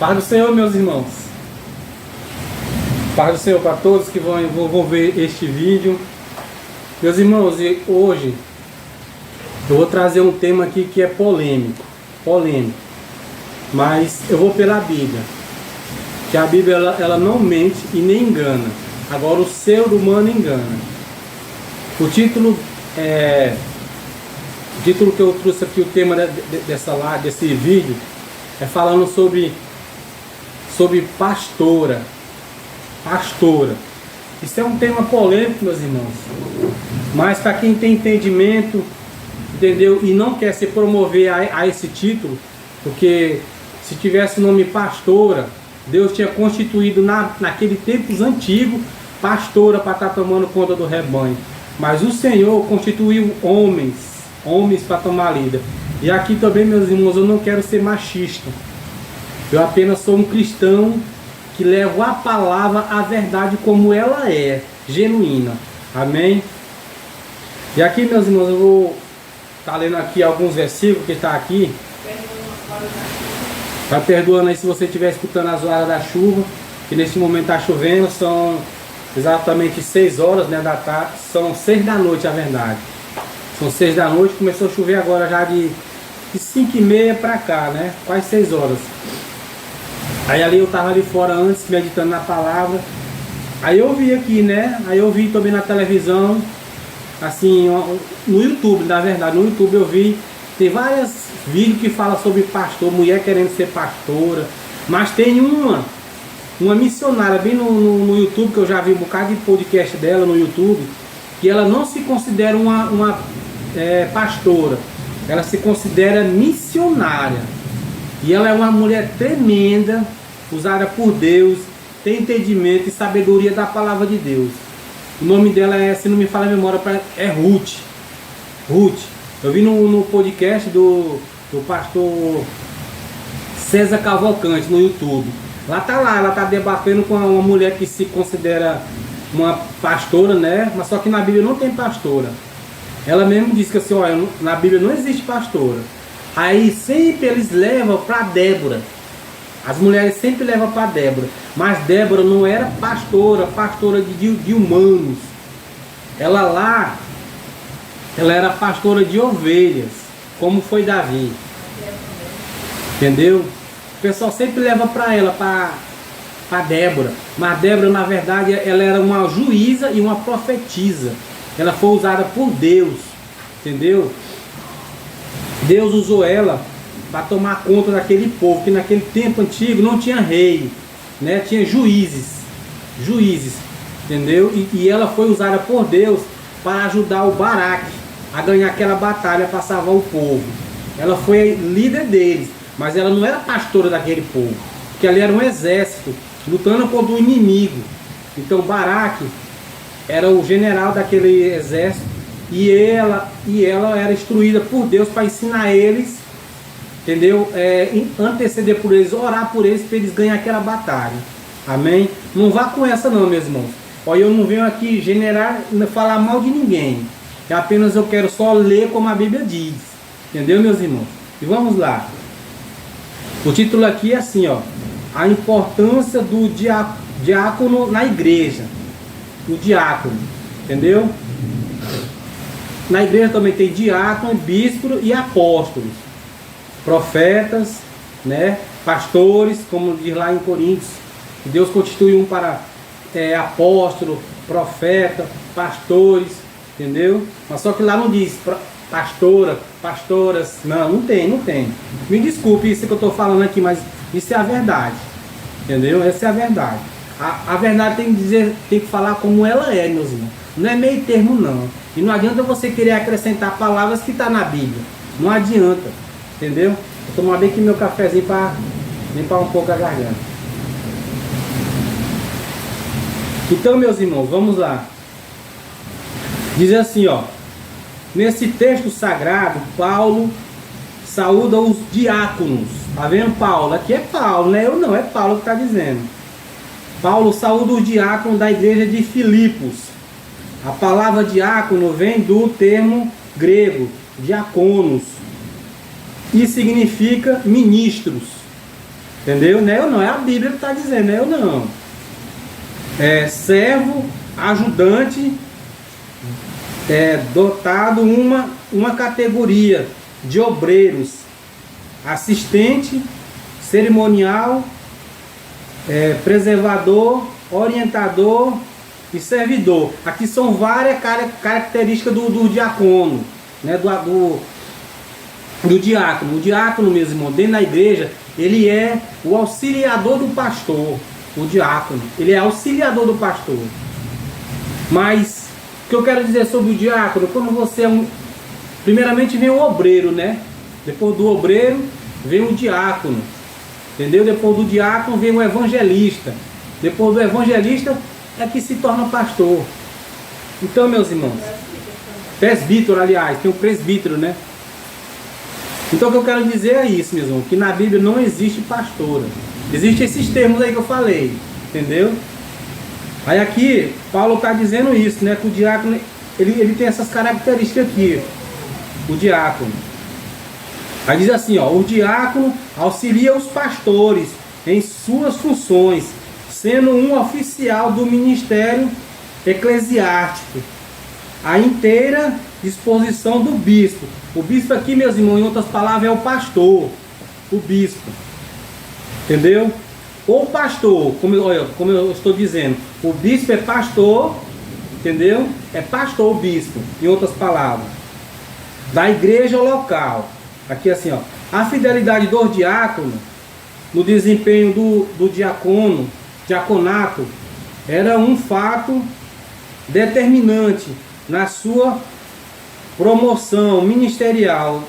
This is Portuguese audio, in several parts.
Paz do Senhor, meus irmãos. Paz do Senhor para todos que vão ver este vídeo. Meus irmãos, hoje eu vou trazer um tema aqui que é polêmico. Mas eu vou pela Bíblia. Que a Bíblia ela não mente e nem engana. Agora o ser humano engana. O título que eu trouxe aqui, o tema desse vídeo, é falando sobre pastora. Isso é um tema polêmico, meus irmãos. Mas para quem tem entendimento, entendeu? E não quer se promover a esse título, porque se tivesse o nome pastora, Deus tinha constituído naquele tempos antigos pastora para estar tomando conta do rebanho. Mas o Senhor constituiu homens para tomar lida. E aqui também, meus irmãos, eu não quero ser machista. Eu apenas sou um cristão que leva a palavra, a verdade como ela é, genuína. Amém? E aqui, meus irmãos, eu vou estar lendo aqui alguns versículos que está aqui. Vai perdoando aí se você estiver escutando as horas da chuva, que neste momento está chovendo, são exatamente 6 horas, né, da tarde, são 6 da noite, a verdade. São 6 da noite, começou a chover agora já de 5h30 para cá, né, quase 6 horas. Aí ali eu estava ali fora antes, meditando na palavra, aí eu vi aqui, né, aí eu vi também na televisão, assim, no YouTube, na verdade, no YouTube eu vi, tem vários vídeos que falam sobre pastor, mulher querendo ser pastora, mas tem uma missionária bem no YouTube, que eu já vi um bocado de podcast dela no YouTube, que ela não se considera uma pastora, ela se considera missionária, e ela é uma mulher tremenda, usada por Deus, tem entendimento e sabedoria da palavra de Deus. O nome dela é, se não me falha a memória, é Ruth. Eu vi no podcast do pastor César Cavalcante no YouTube. Ela tá debatendo com uma mulher que se considera uma pastora, né? Mas só que na Bíblia não tem pastora. Ela mesmo disse que assim, olha, na Bíblia não existe pastora. Aí sempre eles levam para Débora. As mulheres sempre levam para Débora. Mas Débora não era pastora de humanos. Ela era pastora de ovelhas, como foi Davi. Entendeu? O pessoal sempre leva para ela, para Débora. Mas Débora, na verdade, ela era uma juíza e uma profetisa. Ela foi usada por Deus. Entendeu? Deus usou ela para tomar conta daquele povo, que naquele tempo antigo não tinha rei, né? Tinha juízes, entendeu? E ela foi usada por Deus para ajudar o Baraque a ganhar aquela batalha para salvar o povo. Ela foi líder deles, mas ela não era pastora daquele povo, porque ali era um exército lutando contra o inimigo. Então Baraque era o general daquele exército, e ela era instruída por Deus para ensinar eles, entendeu? Anteceder por eles, orar por eles, para eles ganharem aquela batalha. Amém? Não vá com essa não, meus irmãos. Olha, eu não venho aqui falar mal de ninguém. Apenas eu quero só ler como a Bíblia diz. Entendeu, meus irmãos? E vamos lá. O título aqui é assim, ó. A importância do diácono na igreja. O diácono. Entendeu? Na igreja também tem diácono, bispo e apóstolos. Profetas, né? Pastores, como diz lá em Coríntios. Deus constituiu um para apóstolo, profeta, pastores, entendeu? Mas só que lá não diz pastoras, não tem. Me desculpe isso que eu estou falando aqui, mas isso é a verdade, entendeu? Essa é a verdade. A verdade tem que falar como ela é, meus irmãos. Não é meio termo não. E não adianta você querer acrescentar palavras que está na Bíblia. Não adianta, entendeu? Vou tomar bem aqui meu cafezinho para limpar um pouco a garganta. Então, meus irmãos, vamos lá. Diz assim, ó. Nesse texto sagrado, Paulo saúda os diáconos. Tá vendo, Paulo? Aqui é Paulo, né? Eu não, é Paulo que está dizendo. Paulo saúda os diáconos da igreja de Filipos. A palavra diácono vem do termo grego, diaconos, e significa ministros. Entendeu? Não é eu não, é a Bíblia que está dizendo, não é eu não. É servo, ajudante, dotado uma categoria de obreiros, assistente, cerimonial, preservador, orientador e servidor. Aqui são várias características do diácono, né? Do diácono. O diácono, meus irmãos, dentro da igreja, ele é o auxiliador do pastor. O diácono, ele é auxiliador do pastor. Mas o que eu quero dizer sobre o diácono, quando você primeiramente vem o obreiro, né? Depois do obreiro vem o diácono, entendeu? Depois do diácono vem o evangelista. Depois do evangelista é que se torna pastor. Então, meus irmãos, presbítero, aliás, tem o presbítero, né? Então o que eu quero dizer é isso, meus irmãos, que na Bíblia não existe pastora. Existem esses termos aí que eu falei, entendeu? Aí aqui, Paulo está dizendo isso, né? Que o diácono, ele tem essas características aqui, o diácono. Aí diz assim, ó, o diácono auxilia os pastores em suas funções, sendo um oficial do ministério eclesiástico, à inteira disposição do bispo. O bispo aqui, meus irmãos, em outras palavras, é o pastor, o bispo. Entendeu? O pastor, como eu estou dizendo, o bispo é pastor, entendeu? É pastor o bispo, em outras palavras, da igreja local. Aqui assim, ó, a fidelidade do diácono no desempenho do diaconato era um fato determinante na sua promoção ministerial.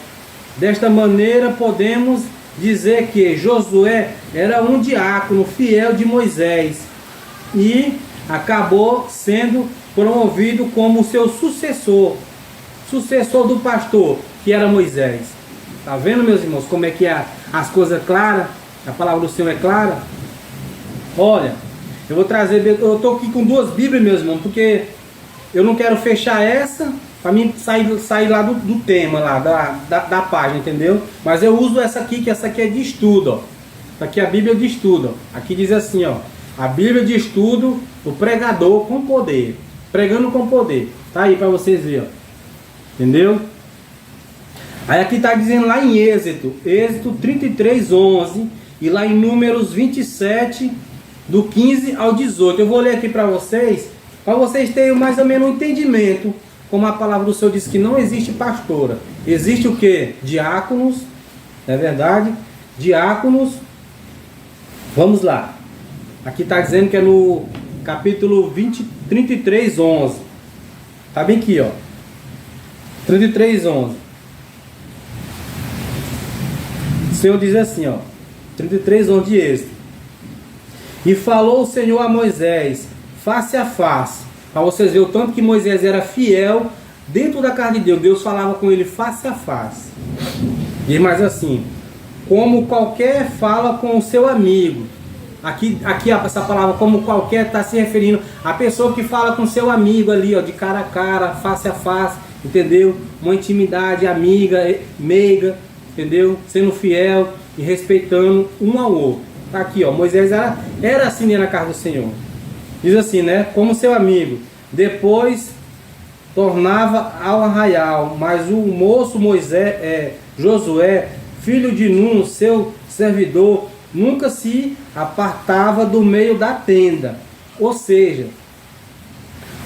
Desta maneira podemos dizer que Josué era um diácono fiel de Moisés e acabou sendo promovido como seu sucessor do pastor, que era Moisés. Tá vendo, meus irmãos, como é que as coisas claras, a palavra do Senhor é clara? Olha, eu vou trazer, eu estou aqui com duas Bíblias, meus irmãos, porque eu não quero fechar essa para mim sair lá do tema lá, da página, entendeu? Mas eu uso essa aqui, que essa aqui é de estudo, ó. Essa aqui é a Bíblia de estudo, ó. Aqui diz assim, ó, a Bíblia de estudo, o pregador com poder, pregando com poder. Tá aí para vocês verem, ó. Entendeu? Aí aqui está dizendo lá em Êxodo 33:11 e lá em Números 27, do 15 ao 18. Eu vou ler aqui para vocês terem mais ou menos um entendimento. Como a palavra do Senhor diz que não existe pastora. Existe o que? Diáconos. É verdade? Diáconos. Vamos lá. Aqui está dizendo que é no capítulo 33:11. Está bem aqui, ó. 33:11. O Senhor diz assim, ó. 33:11 de Êxodo. E falou o Senhor a Moisés, face a face. Para vocês verem o tanto que Moisés era fiel dentro da casa de Deus. Deus falava com ele face a face. Diz mais assim, como qualquer fala com o seu amigo. Aqui essa palavra como qualquer está se referindo à pessoa que fala com seu amigo ali, ó, de cara a cara, face a face, entendeu? Uma intimidade amiga, meiga, entendeu? Sendo fiel e respeitando um ao outro. Tá aqui, ó, Moisés era assim na casa do Senhor. Diz assim, né? Como seu amigo. Depois tornava ao arraial. Mas o moço Josué, filho de Nun, seu servidor, nunca se apartava do meio da tenda. Ou seja,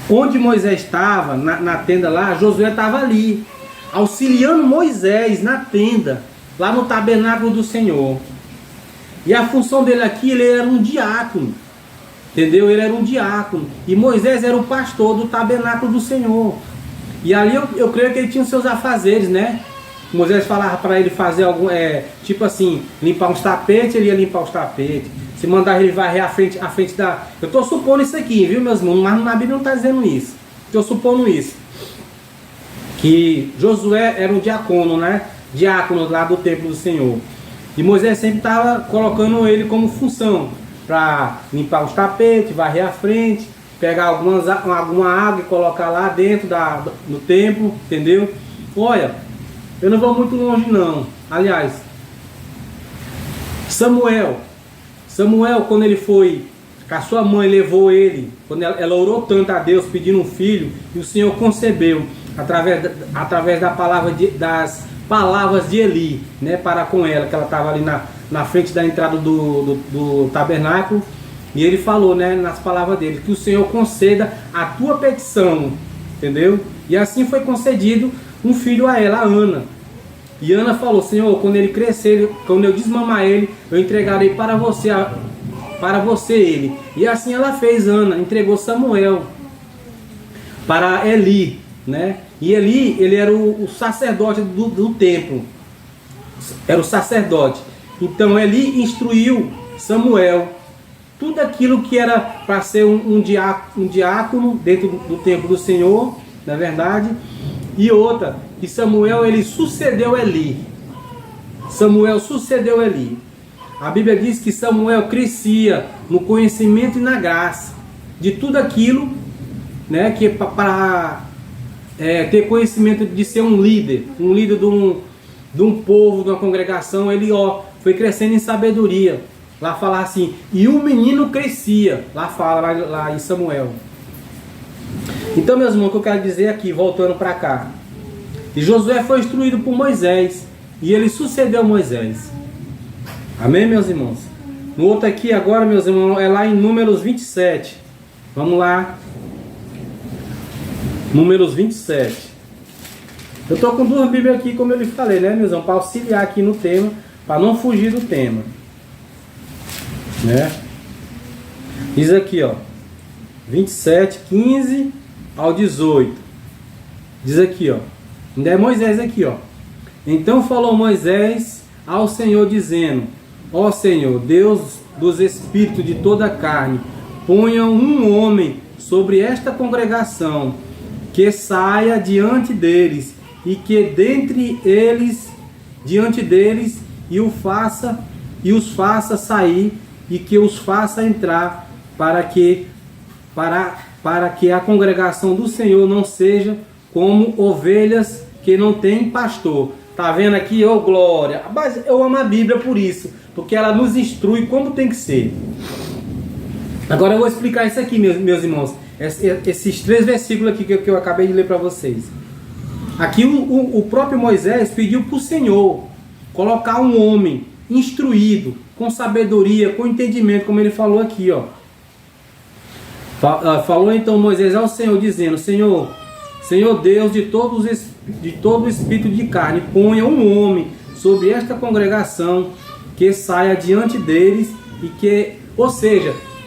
onde Moisés estava, na tenda lá, Josué estava ali, auxiliando Moisés na tenda, lá no tabernáculo do Senhor. E a função dele aqui, ele era um diácono. Entendeu? Ele era um diácono. E Moisés era o pastor do tabernáculo do Senhor. E ali eu creio que ele tinha os seus afazeres, né? Moisés falava para ele fazer algum, tipo assim, limpar uns tapetes, ele ia limpar os tapetes. Se mandar ele varrer a frente da... Eu estou supondo isso aqui, viu, meus irmãos? Mas na Bíblia não está dizendo isso. Estou supondo isso. Que Josué era um diácono, né? Diácono lá do templo do Senhor. E Moisés sempre estava colocando ele como função para limpar os tapetes, varrer a frente, pegar alguma água e colocar lá dentro do templo, entendeu? Olha, eu não vou muito longe não. Aliás, Samuel, Samuel, quando ele foi, a sua mãe levou ele, quando ela orou tanto a Deus pedindo um filho, e o Senhor concebeu através das palavras de Eli, né, para com ela, que ela estava ali na frente da entrada do tabernáculo, e ele falou, né, nas palavras dele, que o Senhor conceda a tua petição, entendeu? E assim foi concedido um filho a ela, a Ana. E Ana falou, Senhor, quando ele crescer, quando eu desmamar ele, eu entregarei para você ele. E assim ela fez. Ana entregou Samuel para Eli, né? E Eli, ele era o sacerdote do templo, era o sacerdote. Então Eli instruiu Samuel tudo aquilo que era para ser um diácono dentro do templo do Senhor, na verdade. E outra, que Samuel, ele sucedeu Eli. Samuel sucedeu Eli. A Bíblia diz que Samuel crescia no conhecimento e na graça de tudo aquilo, né, que para ter conhecimento de ser um líder de um povo, de uma congregação. Ele foi crescendo em sabedoria. Lá fala assim, e o menino crescia. Lá fala, lá em Samuel. Então, meus irmãos, o que eu quero dizer aqui, voltando para cá. E Josué foi instruído por Moisés, e ele sucedeu Moisés. Amém, meus irmãos? No outro aqui agora, meus irmãos, é lá em Números 27. Vamos lá. Números 27. Eu estou com duas Bíblias aqui, como eu lhe falei, né, meus irmãos? Para auxiliar aqui no tema, para não fugir do tema. Né? Diz aqui, 27, 15 ao 18. Diz aqui, ainda é Moisés aqui, Então falou Moisés ao Senhor, dizendo: Ó Senhor, Deus dos espíritos de toda a carne, ponha um homem sobre esta congregação, que saia diante deles, e que dentre eles, diante deles, e os faça sair, e que os faça entrar, para que a congregação do Senhor não seja como ovelhas que não têm pastor. Tá vendo aqui? Ô glória! Mas eu amo a Bíblia por isso, porque ela nos instrui como tem que ser. Agora eu vou explicar isso aqui, meus irmãos. Esses 3 versículos aqui que eu acabei de ler para vocês. Aqui o próprio Moisés pediu para o Senhor colocar um homem instruído, com sabedoria, com entendimento, como ele falou aqui, Falou então Moisés ao Senhor, dizendo: Senhor Deus de todo espírito de carne, ponha um homem sobre esta congregação, que saia diante deles, e que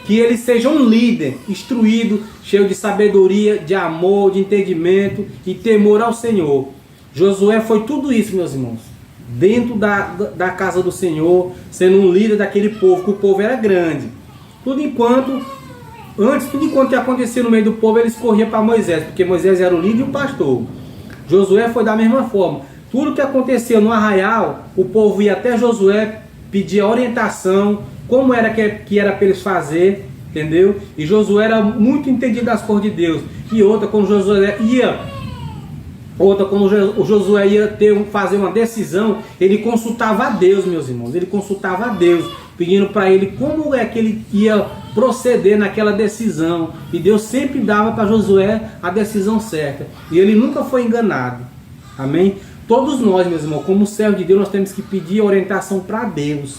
ele seja um líder instruído, cheio de sabedoria, de amor, de entendimento e temor ao Senhor. Josué foi tudo isso, meus irmãos, dentro da casa do Senhor, sendo um líder daquele povo, que o povo era grande. Tudo enquanto que acontecia no meio do povo, eles corriam para Moisés, porque Moisés era o líder e o pastor. Josué foi da mesma forma. Tudo que acontecia no arraial, o povo ia até Josué, pedia orientação, como era que era para eles fazer, entendeu? E Josué era muito entendido das coisas de Deus. E outra, quando Josué ia fazer uma decisão, ele consultava a Deus, meus irmãos. Ele consultava a Deus, pedindo para ele como é que ele ia proceder naquela decisão. E Deus sempre dava para Josué a decisão certa. E ele nunca foi enganado. Amém? Todos nós, meus irmãos, como servos de Deus, nós temos que pedir orientação para Deus.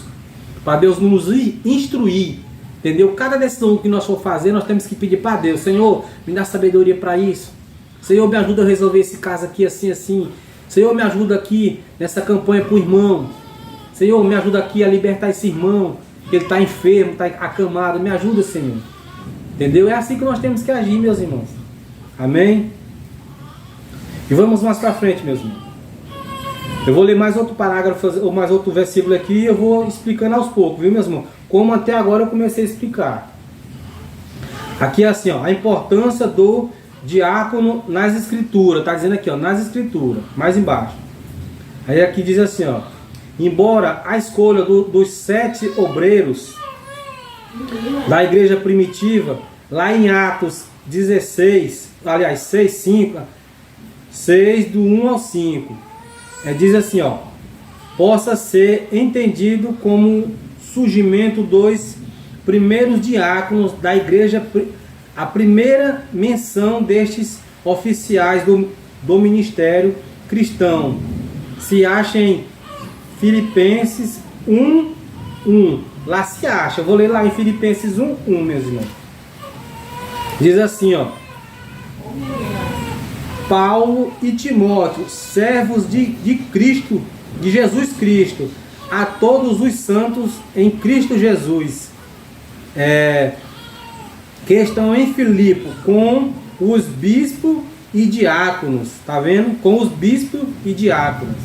Para Deus nos instruir. Entendeu? Cada decisão que nós for fazer, nós temos que pedir para Deus: Senhor, me dá sabedoria para isso. Senhor, me ajuda a resolver esse caso aqui assim, assim. Senhor, me ajuda aqui nessa campanha para o irmão. Senhor, me ajuda aqui a libertar esse irmão, que ele está enfermo, está acamado. Me ajuda, Senhor. Entendeu? É assim que nós temos que agir, meus irmãos. Amém? E vamos mais para frente, meus irmãos. Eu vou ler mais outro parágrafo, ou mais outro versículo aqui, e eu vou explicando aos poucos, viu, meus irmãos? Como até agora eu comecei a explicar. Aqui é assim, a importância do diácono nas escrituras. Está dizendo aqui, nas escrituras, mais embaixo. Aí aqui diz assim, embora a escolha dos 7 obreiros da igreja primitiva, lá em Atos 16, aliás, 6, 5, 6 do 1 ao 5, diz assim, possa ser entendido como surgimento dos primeiros diáconos da igreja, a primeira menção destes oficiais do ministério cristão se acha em Filipenses 1:1. Lá se acha, eu vou ler lá em Filipenses 1:1, meus irmãos. Diz assim, ó: Paulo e Timóteo, servos de Cristo, de Jesus Cristo, a todos os santos em Cristo Jesus, que estão em Filipe, com os bispos e diáconos. Tá vendo? Com os bispos e diáconos,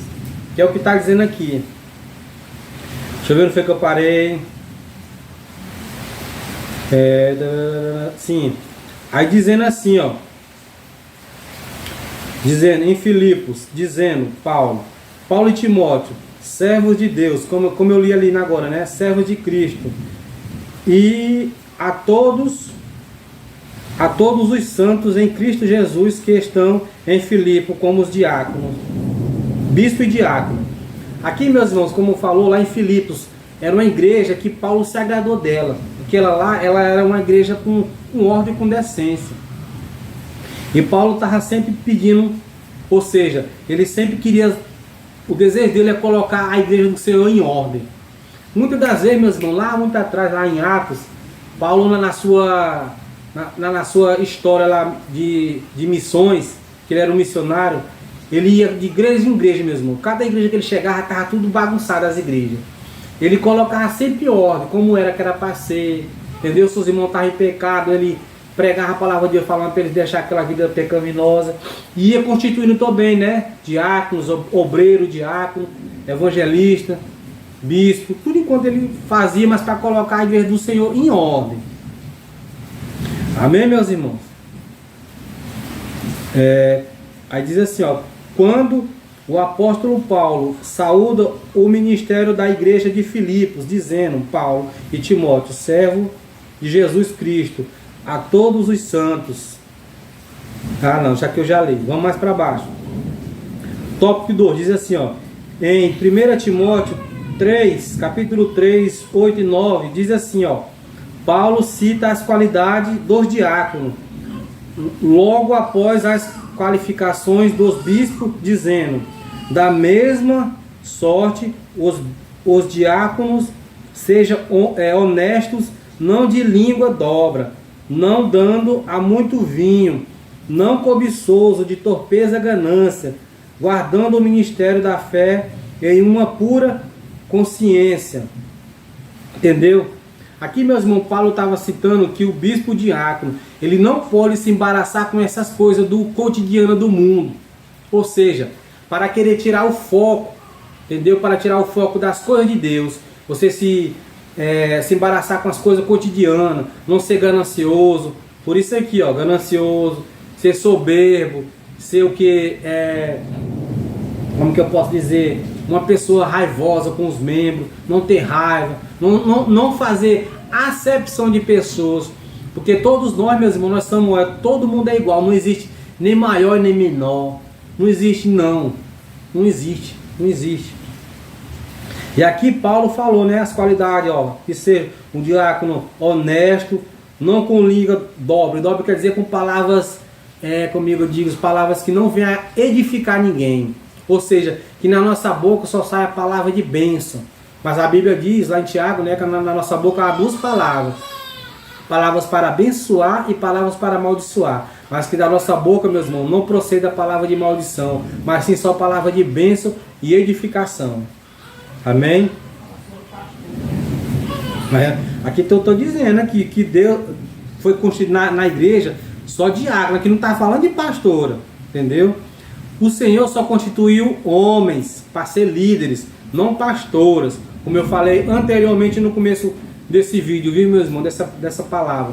que é o que está dizendo aqui. Deixa eu ver onde foi que eu parei. Sim. Aí dizendo assim, ó. Dizendo em Filipos, dizendo Paulo e Timóteo, servos de Deus, como eu li ali agora, né? Servos de Cristo. E a todos os santos em Cristo Jesus que estão em Filipe, como os diáconos, bispo e diácono. Aqui, meus irmãos, como falou lá em Filipos, era uma igreja que Paulo se agradou dela, porque ela era uma igreja com ordem e com decência. E Paulo estava sempre pedindo, ou seja, ele sempre queria, o desejo dele é colocar a igreja do Senhor em ordem. Muitas das vezes, meus irmãos, lá muito atrás, lá em Atos, Paulo na sua história lá de missões, que ele era um missionário, ele ia de igreja em igreja, meu irmão. Cada igreja que ele chegava, estava tudo bagunçado, as igrejas. Ele colocava sempre ordem, como era que era para ser, entendeu? Se os irmãos estavam em pecado, ele pregava a palavra de Deus, falando para eles deixar aquela vida pecaminosa. E ia constituindo também, né? Diáconos, obreiro, diácono, evangelista, bispo, tudo enquanto ele fazia, mas para colocar a igreja do Senhor em ordem. Amém, meus irmãos? Aí diz assim, ó: quando o apóstolo Paulo saúda o ministério da igreja de Filipos, dizendo, Paulo e Timóteo, servo de Jesus Cristo, a todos os santos. Já que eu já li. Vamos mais para baixo. Tópico 2, diz assim, ó, em 1 Timóteo 3, capítulo 3, 8 e 9, diz assim, ó: Paulo cita as qualidades dos diáconos, logo após as qualificações dos bispos, dizendo, da mesma sorte, os diáconos sejam honestos, não de língua dobra, não dando a muito vinho, não cobiçoso de torpeza ganância, guardando o ministério da fé em uma pura consciência. Entendeu? Aqui, meus irmãos, Paulo estava citando que o bispo diácono, ele não pode se embaraçar com essas coisas do cotidiano do mundo. Ou seja, para querer tirar o foco, entendeu? Para tirar o foco das coisas de Deus. Você se embaraçar com as coisas cotidianas, não ser ganancioso. Por isso aqui, ó, ganancioso, ser soberbo, ser o que como que eu posso dizer, uma pessoa raivosa com os membros, não ter raiva, não fazer acepção de pessoas, porque todos nós, meus irmãos, nós somos, todo mundo é igual, não existe nem maior nem menor, não existe não existe. E aqui Paulo falou, né, as qualidades, ó, de ser um diácono honesto, não com língua dobre quer dizer com palavras, comigo eu digo, palavras que não venham a edificar ninguém. Ou seja, que na nossa boca só sai a palavra de bênção. Mas a Bíblia diz lá em Tiago, né, que na nossa boca há duas palavras. Palavras para abençoar e palavras para amaldiçoar. Mas que da nossa boca, meus irmãos, não proceda a palavra de maldição, mas sim só a palavra de bênção e edificação. Amém? Aqui eu estou dizendo aqui que Deus foi constituído na igreja só diácono. Aqui não está falando de pastora. Entendeu? O Senhor só constituiu homens para ser líderes, não pastoras, como eu falei anteriormente no começo desse vídeo, viu, meus irmãos, dessa palavra.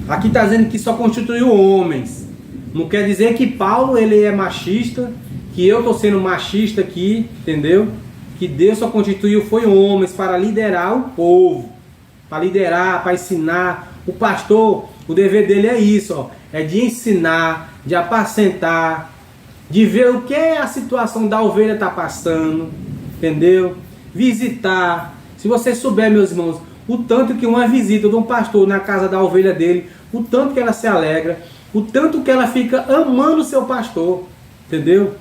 Aqui está dizendo que só constituiu homens. Não quer dizer que Paulo ele é machista, que eu estou sendo machista aqui, entendeu? Que Deus só constituiu foi homens para liderar o povo, para liderar, para ensinar. O pastor, o dever dele é isso, ó, é de ensinar, de apacentar, de ver o que a situação da ovelha está passando, entendeu? Visitar. Se você souber, meus irmãos, o tanto que uma visita de um pastor na casa da ovelha dele, o tanto que ela se alegra, o tanto que ela fica amando o seu pastor, entendeu?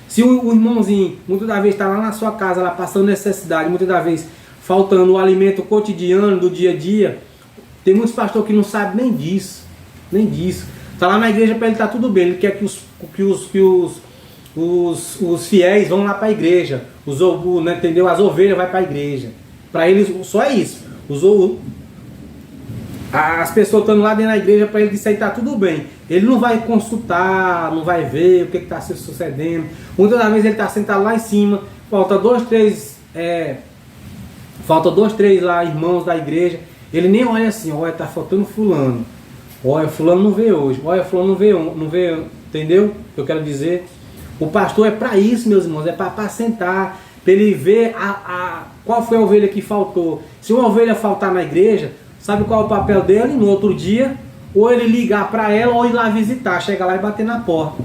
Se o irmãozinho, muitas das vezes, está lá na sua casa, lá passando necessidade, muitas das vezes faltando o alimento cotidiano do dia a dia, tem muitos pastores que não sabem nem disso, nem disso. Está lá na igreja para ele estar tudo bem, ele quer que os fiéis vão lá para a igreja, né, entendeu? As ovelhas vão para a igreja. Para eles só é isso. As pessoas estão lá dentro da igreja, para ele isso aí está tudo bem. Ele não vai consultar, não vai ver o que está se sucedendo. Muitas das vezes ele está sentado lá em cima, falta dois, três lá irmãos da igreja. Ele nem olha assim, olha, está faltando fulano. Olha, fulano não veio hoje. Olha, fulano não veio, entendeu o que eu quero dizer? O pastor é para isso, meus irmãos, é para apacentar, para ele ver qual foi a ovelha que faltou. Se uma ovelha faltar na igreja, sabe qual é o papel dele? No outro dia, ou ele ligar para ela, ou ir lá visitar, chegar lá e bater na porta.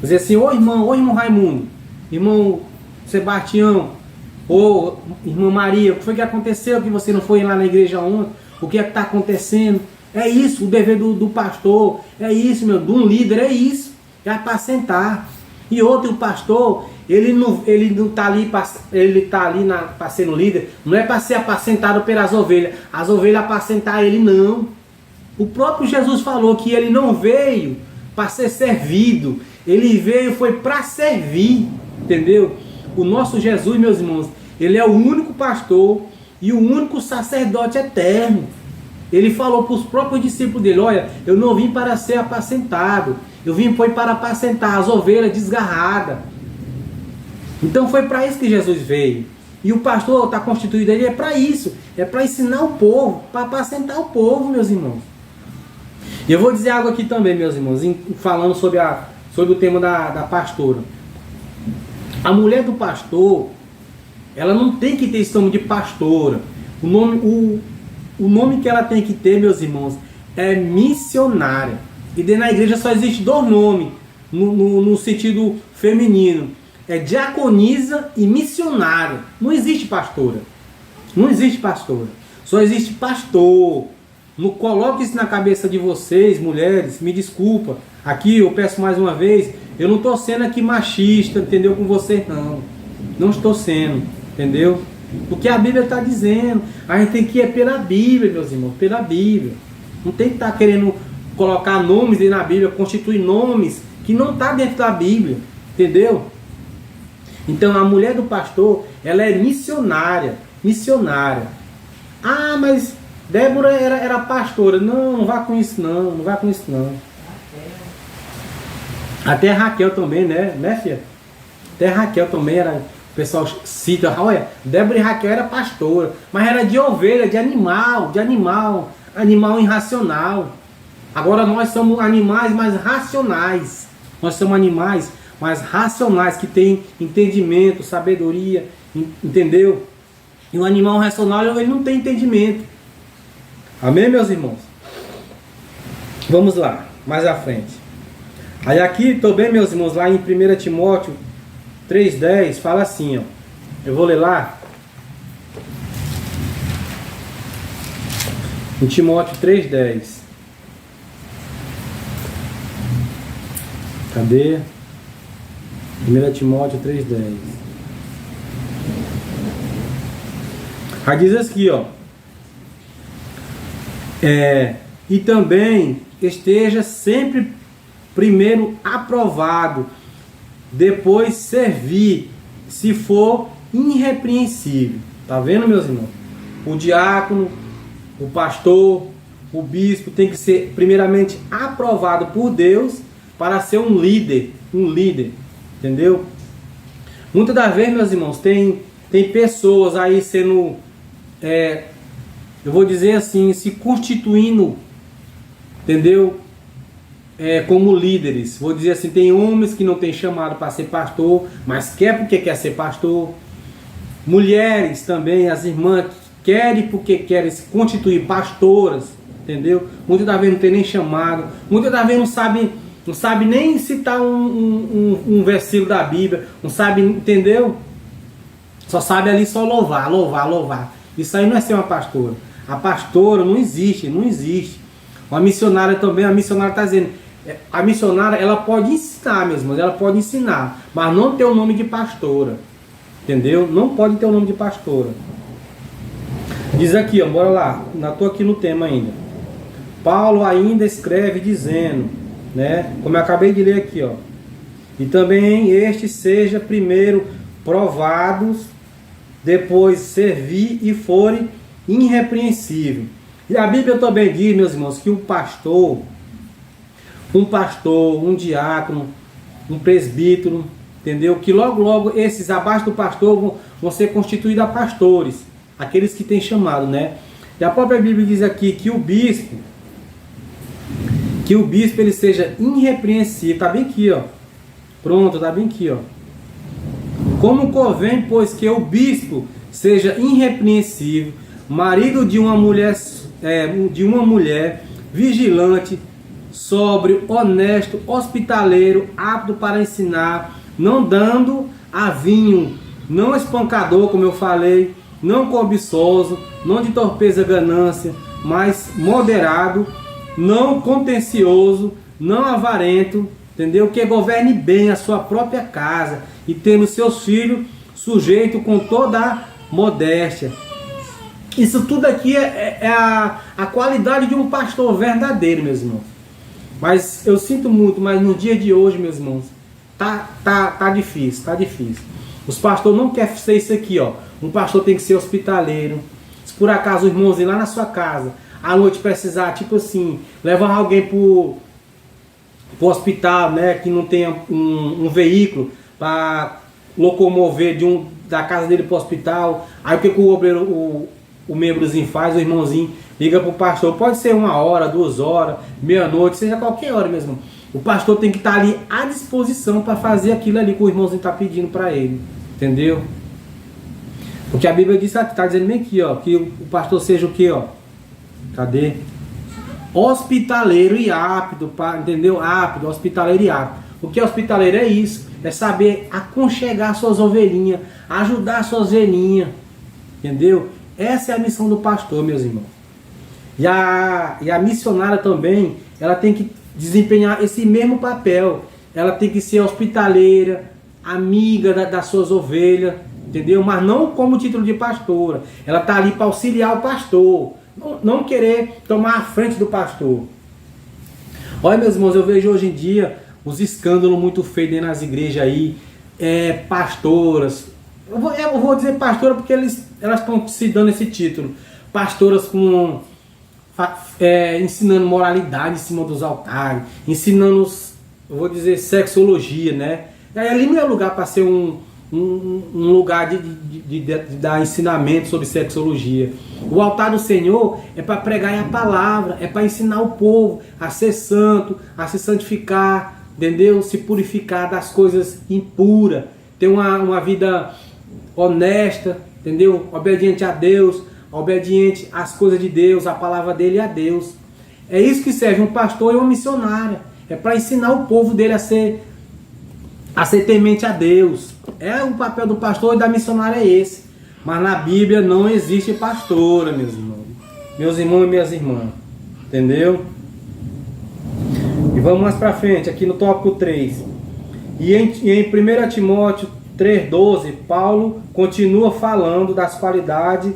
Dizer assim, ô irmão Raimundo, irmão Sebastião, ô irmã Maria, o que foi que aconteceu que você não foi lá na igreja ontem? O que é que está acontecendo? É isso, o dever do pastor, é isso, de um líder, é isso, é apacentar. E outro, o pastor, ele não está ali para ser um líder, não é para ser apacentado pelas ovelhas, as ovelhas apacentar ele, não. O próprio Jesus falou que ele não veio para ser servido, ele veio foi para servir, entendeu? O nosso Jesus, meus irmãos, ele é o único pastor e o único sacerdote eterno. Ele falou para os próprios discípulos dele, olha, eu não vim para ser apacentado, eu vim foi para apacentar as ovelhas desgarradas. Então foi para isso que Jesus veio. E o pastor está constituído ali, é para isso, é para ensinar o povo, para apacentar o povo, meus irmãos. E eu vou dizer algo aqui também, meus irmãos, falando sobre o tema da pastora. A mulher do pastor, ela não tem que ter esse nome de pastora. O nome que ela tem que ter, meus irmãos, é missionária. E dentro da igreja só existe dois nomes, no sentido feminino. É diaconisa e missionária. Não existe pastora. Não existe pastora. Só existe pastor. Não coloque isso na cabeça de vocês, mulheres. Me desculpa. Aqui eu peço mais uma vez. Eu não estou sendo aqui machista, entendeu? Com vocês, não. Não estou sendo, entendeu? O que a Bíblia está dizendo. A gente tem que ir pela Bíblia, meus irmãos. Pela Bíblia. Não tem que estar querendo colocar nomes aí na Bíblia, constituir nomes que não está dentro da Bíblia. Entendeu? Então a mulher do pastor, ela é missionária. Missionária. Ah, mas Débora era pastora. Não, não vá com isso não. Não vá com isso não. Até a Raquel também, né filha? Até a Raquel também era... O pessoal cita, olha, Débora e Raquel era pastora, mas era de ovelha, de animal irracional. Agora nós somos animais mais racionais. Nós somos animais mais racionais, que têm entendimento, sabedoria, entendeu? E o animal racional, ele não tem entendimento. Amém, meus irmãos? Vamos lá, mais à frente. Aí aqui também, meus irmãos, lá em 1 Timóteo 3,10, fala assim, ó. Eu vou ler lá. Em Timóteo 3,10. Cadê? 1 Timóteo 3,10. Aí diz aqui, ó. E também esteja sempre primeiro aprovado, depois servir, se for irrepreensível. Tá vendo, meus irmãos? O diácono, o pastor, o bispo tem que ser primeiramente aprovado por Deus para ser um líder, entendeu? Muitas das vezes, meus irmãos, tem pessoas aí sendo, eu vou dizer assim, se constituindo, entendeu? Como líderes, vou dizer assim, tem homens que não têm chamado para ser pastor, mas quer porque quer ser pastor. Mulheres também, as irmãs querem porque querem se constituir pastoras, entendeu? Muitas das vezes não tem nem chamado, muitas das vezes não sabe nem citar um versículo da Bíblia, não sabe, entendeu? Só sabe ali só louvar, louvar, louvar. Isso aí não é ser uma pastora. A pastora não existe, não existe. Uma missionária também, a missionária está dizendo, a missionária ela pode ensinar mesmo, ela pode ensinar, mas não ter o nome de pastora. Entendeu? Não pode ter o nome de pastora. Diz aqui, ó, bora lá, estou aqui no tema ainda. Paulo ainda escreve dizendo, né, como eu acabei de ler aqui, ó, e também este seja primeiro provados, depois servir e forem irrepreensível. E a Bíblia também diz, meus irmãos, que um pastor, um diácono, um presbítero, entendeu? Que logo esses abaixo do pastor vão ser constituídos a pastores, aqueles que têm chamado, né? E a própria Bíblia diz aqui que o bispo ele seja irrepreensível. Tá bem aqui, ó. Pronto, tá bem aqui, ó. Como convém, pois, que o bispo seja irrepreensível, marido de uma mulher vigilante, sóbrio, honesto, hospitaleiro, apto para ensinar, não dando a vinho, não espancador, como eu falei, não cobiçoso, não de torpeza ganância, mas moderado, não contencioso, não avarento, entendeu? Que governe bem a sua própria casa e tendo seus filhos sujeito com toda a modéstia. Isso tudo aqui é a qualidade de um pastor verdadeiro, meus irmãos. Mas eu sinto muito, mas no dia de hoje, meus irmãos, tá difícil, tá difícil. Os pastores não querem ser isso aqui, ó. Um pastor tem que ser hospitaleiro. Se por acaso o irmãozinho lá na sua casa, à noite precisar, tipo assim, levar alguém pro hospital, né, que não tenha um veículo para locomover da casa dele pro hospital, aí o que o obreiro, o membrozinho faz, o irmãozinho liga pro pastor, pode ser 1 hora, 2 horas, meia-noite, seja qualquer hora mesmo. O pastor tem que estar ali à disposição para fazer aquilo ali que o irmãozinho está pedindo para ele, entendeu? Porque a Bíblia diz, está dizendo bem aqui, ó, que o pastor seja o que, ó? Cadê? Hospitaleiro e apto, entendeu? Apto, hospitaleiro e apto. O que é hospitaleiro? É isso, é saber aconchegar suas ovelhinhas, ajudar suas ovelhinhas, entendeu? Essa é a missão do pastor, meus irmãos. E a missionária também, ela tem que desempenhar esse mesmo papel. Ela tem que ser hospitaleira, amiga das suas ovelhas, entendeu? Mas não como título de pastora. Ela está ali para auxiliar o pastor, não querer tomar a frente do pastor. Olha, meus irmãos, eu vejo hoje em dia os escândalos muito feios dentro das igrejas aí, pastoras. Eu vou dizer pastora porque elas estão se dando esse título. Pastoras ensinando moralidade em cima dos altares, ensinando, eu vou dizer, sexologia, né? E aí ali não é lugar para ser um lugar de dar ensinamento sobre sexologia. O altar do Senhor é para pregar a palavra, é para ensinar o povo a ser santo, a se santificar, entendeu? Se purificar das coisas impuras, ter uma vida honesta, entendeu? Obediente a Deus, obediente às coisas de Deus, à palavra dele e a Deus. É isso que serve um pastor e uma missionária. É para ensinar o povo dele a ser temente a Deus. O papel do pastor e da missionária é esse. Mas na Bíblia não existe pastora, meus irmãos. Meus irmãos e minhas irmãs. Entendeu? E vamos mais para frente, aqui no tópico 3. E em 1 Timóteo 3,12, Paulo continua falando das qualidades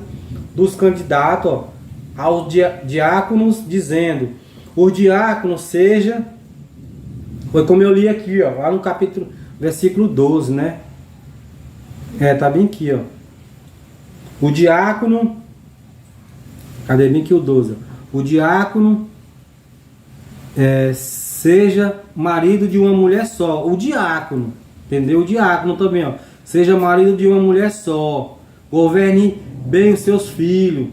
dos candidatos, ó, aos diáconos, dizendo: o diácono seja, foi como eu li aqui, ó, lá no capítulo, versículo 12, né? Tá bem aqui, ó. O diácono, cadê bem aqui o 12? Ó. O diácono seja marido de uma mulher só. O diácono, entendeu? O diácono também, ó. Seja marido de uma mulher só. Governe bem os seus filhos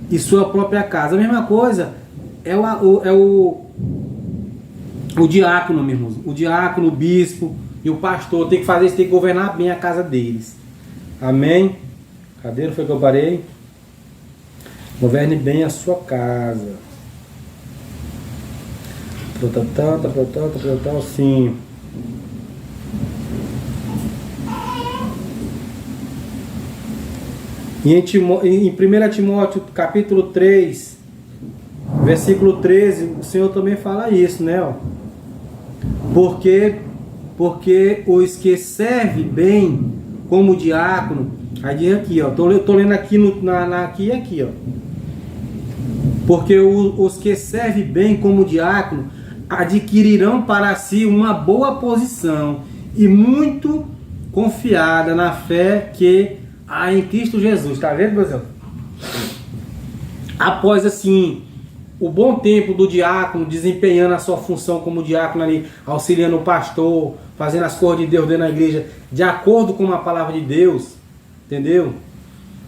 e sua própria casa. A mesma coisa é o diácono, meu irmão. O diácono, o bispo e o pastor tem que fazer isso, tem que governar bem a casa deles. Amém? Cadê? Não foi que eu parei? Governe bem a sua casa. Sim. E em 1 Timóteo capítulo 3, versículo 13, o Senhor também fala isso, né? Ó. Porque os que servem bem como diácono, aí diz aqui, ó, tô lendo aqui aqui e aqui, ó. Porque os que servem bem como diácono adquirirão para si uma boa posição e muito confiada na fé que há em Cristo Jesus. Tá vendo, meu Deus? Após assim o bom tempo do diácono desempenhando a sua função como diácono ali, auxiliando o pastor, fazendo as coisas de Deus dentro da igreja, de acordo com a palavra de Deus, entendeu?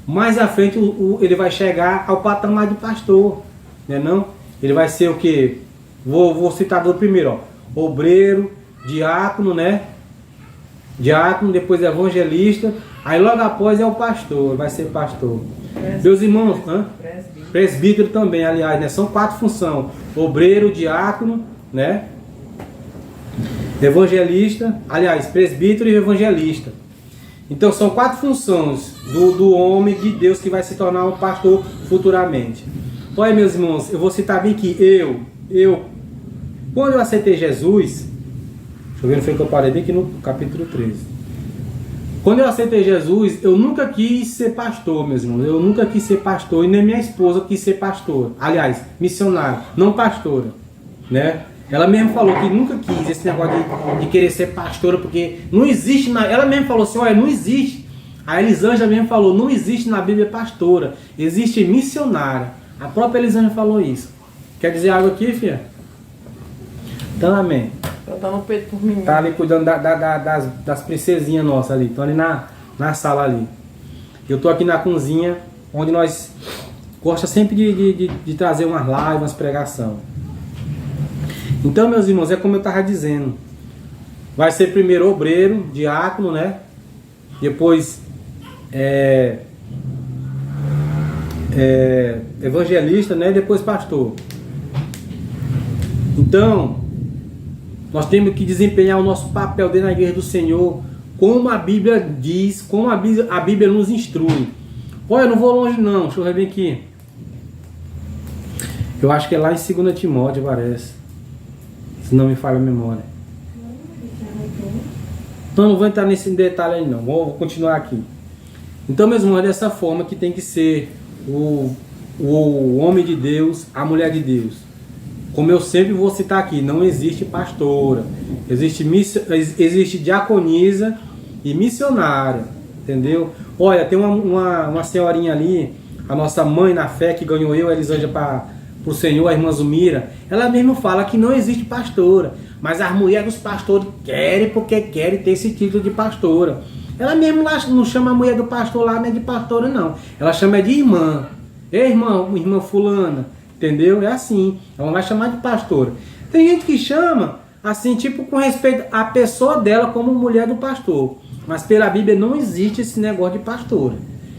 Mais à frente ele vai chegar ao patamar de pastor, né não? Ele vai ser o que? Vou citar do primeiro, ó. Obreiro, diácono, né? Diácono, depois evangelista, aí logo após é o pastor, vai ser pastor. Meus irmãos, presbítero também, aliás, né? São 4 funções: obreiro, diácono, né? Evangelista, aliás, presbítero e evangelista. Então são 4 funções do homem de Deus que vai se tornar um pastor futuramente. Olha, meus irmãos, eu vou citar bem que quando eu aceitei Jesus, deixa eu ver, não foi que eu parei bem aqui no capítulo 13. Quando eu aceitei Jesus, eu nunca quis ser pastor, meus irmãos. Eu nunca quis ser pastor e nem minha esposa quis ser pastora. Aliás, missionária, não pastora, né? Ela mesmo falou que nunca quis esse negócio de querer ser pastora, porque não existe ela mesmo falou assim, olha, não existe. A Elisângela mesmo falou, não existe na Bíblia pastora, existe missionária. A própria Elisângela falou isso. Quer dizer algo aqui, filha? Então, amém. Ela tá no peito por mim. Tá ali cuidando das princesinhas nossas ali. Estão ali na sala ali. Eu tô aqui na cozinha, onde nós gosta sempre de trazer umas lives, umas pregação. Então, meus irmãos, é como eu estava dizendo. Vai ser primeiro obreiro, diácono, né? Depois evangelista, né? Depois pastor. Então, nós temos que desempenhar o nosso papel dentro da igreja do Senhor, como a Bíblia diz, como a Bíblia nos instrui. Olha, eu não vou longe não, deixa eu ver bem aqui. Eu acho que é lá em 2 Timóteo, parece. Se não me falha a memória. Então não vou entrar nesse detalhe aí não, vou continuar aqui. Então, meus irmãos, é dessa forma que tem que ser o homem de Deus, a mulher de Deus. Como eu sempre vou citar aqui, não existe pastora, existe diaconisa e missionária, entendeu? Olha, tem uma senhorinha ali, a nossa mãe na fé, que ganhou eu, a Elisângela, para o Senhor, a irmã Zumira, ela mesmo fala que não existe pastora, mas as mulheres dos pastores querem, porque querem ter esse título de pastora. Ela mesmo não chama a mulher do pastor lá, nem de pastora não, ela chama de irmã. Ei, irmã fulana, entendeu? É assim, ela não vai chamar de pastora. Tem gente que chama assim, tipo, com respeito à pessoa dela como mulher do pastor, mas pela Bíblia não existe esse negócio de pastora,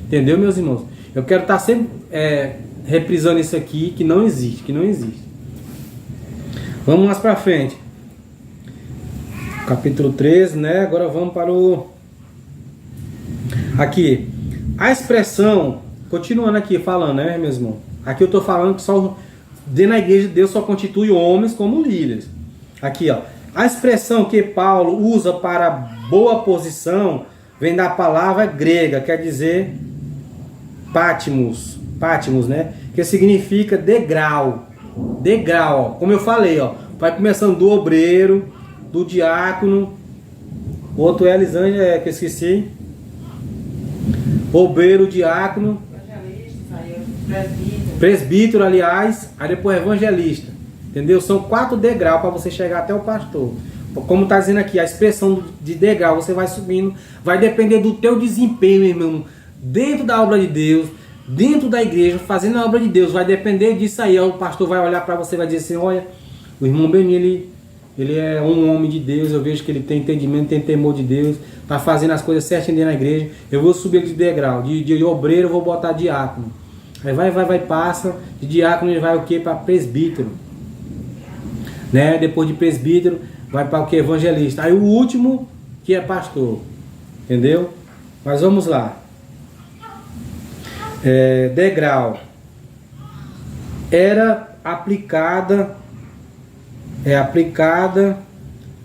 entendeu, meus irmãos? Eu quero estar sempre reprisando isso aqui, que não existe, Vamos mais pra frente. Capítulo 13, né? Agora vamos para o... Aqui. A expressão... Continuando aqui falando, né, meus irmãos? Aqui eu tô falando que só... Dentro da igreja de Deus só constitui homens como líderes. Aqui, ó. A expressão que Paulo usa para boa posição vem da palavra grega, quer dizer... Patmos, né? Que significa degrau. Degrau, ó. Como eu falei, ó. Vai começando do obreiro, do diácono. Outro é Elisângela, que eu esqueci. Obreiro, diácono. Presbítero, aliás. Aí depois evangelista. Entendeu? São 4 degraus para você chegar até o pastor. Como está dizendo aqui, a expressão de degrau, você vai subindo. Vai depender do teu desempenho, meu irmão. Dentro da obra de Deus, dentro da igreja, fazendo a obra de Deus, vai depender disso aí. O pastor vai olhar para você e vai dizer assim, olha, o irmão Beni, ele é um homem de Deus, eu vejo que ele tem entendimento, tem temor de Deus, está fazendo as coisas certinho dentro da igreja, eu vou subir de degrau, de obreiro eu vou botar diácono. Aí vai, passa, de diácono ele vai o que? Para presbítero. Né? Depois de presbítero, vai para o que? Evangelista. Aí o último, que é pastor. Entendeu? Mas vamos lá. degrau era aplicada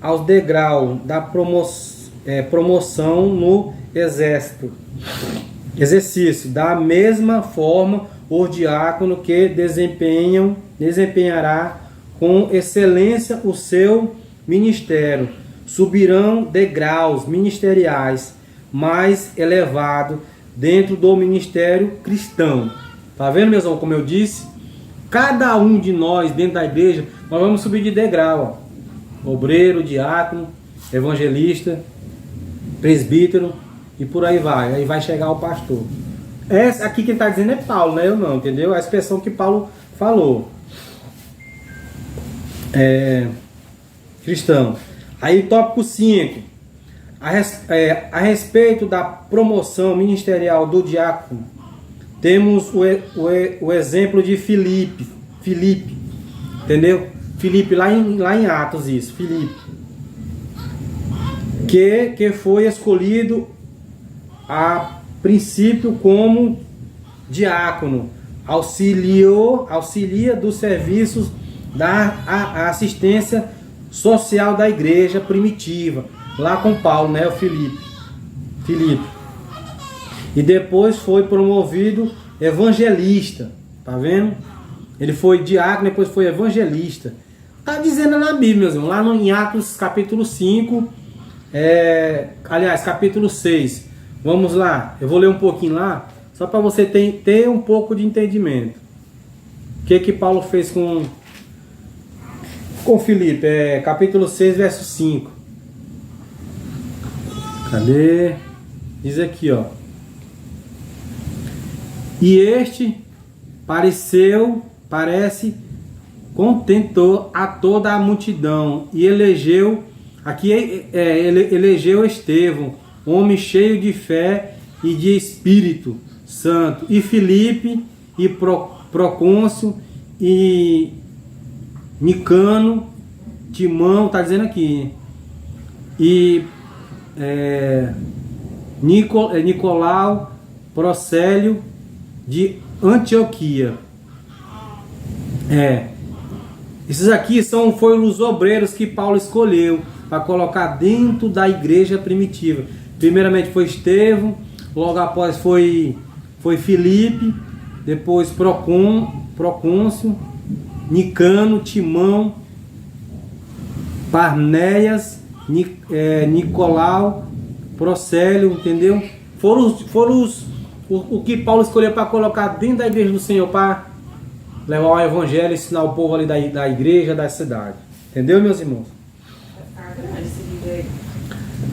aos degraus da promoção no exercício. Da mesma forma, o diácono que desempenhará com excelência o seu ministério subirão degraus ministeriais mais elevados dentro do ministério cristão. Tá vendo, meus irmãos, como eu disse? Cada um de nós dentro da igreja, nós vamos subir de degrau, ó. Obreiro, diácono, evangelista, presbítero e por aí vai. Aí vai chegar o pastor. Essa aqui quem está dizendo é Paulo, né? Eu não, entendeu? A expressão que Paulo falou. Cristão. Aí tópico 5. A respeito da promoção ministerial do diácono, temos o exemplo de Filipe, entendeu? Filipe, lá em Atos, isso, Filipe, que foi escolhido a princípio como diácono, auxilia dos serviços da assistência social da igreja primitiva, lá com Paulo, né, o Filipe. E depois foi promovido evangelista, tá vendo? Ele foi diácono, depois foi evangelista. Tá dizendo na Bíblia, meus irmãos, lá em Atos capítulo 5, aliás, capítulo 6. Vamos lá, eu vou ler um pouquinho lá, só para você ter um pouco de entendimento. O que Paulo fez com Filipe? Capítulo 6, verso 5. Cadê? Diz aqui, ó. E este parece contentou a toda a multidão e elegeu Estevão, homem cheio de fé e de Espírito Santo, e Filipe, e Procôncio, e Nicano, Timão, está dizendo aqui, e Nicolau, Procélio, de Antioquia. Esses aqui foram os obreiros que Paulo escolheu para colocar dentro da igreja primitiva. Primeiramente foi Estevão, logo após foi Filipe, depois Procôncio, Nicano, Timão, Parnéias, Nicolau, Procélio, entendeu? Foram o que Paulo escolheu para colocar dentro da igreja do Senhor, para levar o evangelho e ensinar o povo ali da igreja, da cidade. Entendeu, meus irmãos?